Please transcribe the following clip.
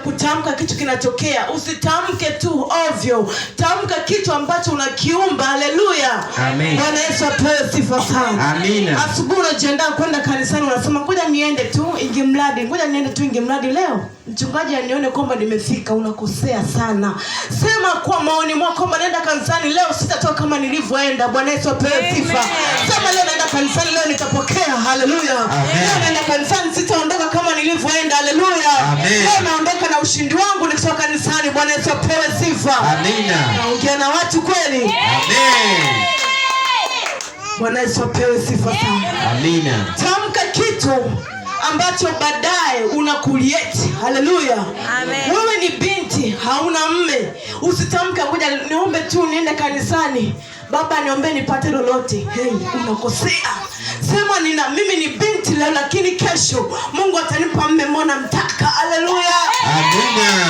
kutamka kitu kinatokea. Usitamke tu ovyo. Tamka kitu ambacho unakiumba. Haleluya. Amen. Bwana Yesu apewe sifa sana. Amina. Asubuhi unajiandaa kwenda kanisani, unasema ngoja niende tu ingemradi leo mchungaji anione kwamba nimefika. Unakosea sana. Sema kwa maoni mwako kwamba naenda kanisani leo, sitatoka kama nilivyoenda. Bwana Yesu apewe sifa. Sema leo naenda kanisani, leo nitapokea. Haleluya. Leo naenda kanisani, sitaondoka kama nilivyoenda. Haleluya. Leo naondoka na ushindi wangu nikitoka kanisani. Bwana Yesu apewe sifa. Amina. Naongea na watu kweli. Amen. Bwana Yesu apewe sifa sana. Amina. Tamka kitu ambacho baadaye unakulieti. Haleluya. Amen. Wewe ni binti, hauna mme. Usitamke ngoja niombe tu niende kanisani, baba niombe nipate lolote. Hey, unakosea. Sema mimi ni binti leo, lakini kesho Mungu atanipa mme mwana mtaka. Haleluya. Amina.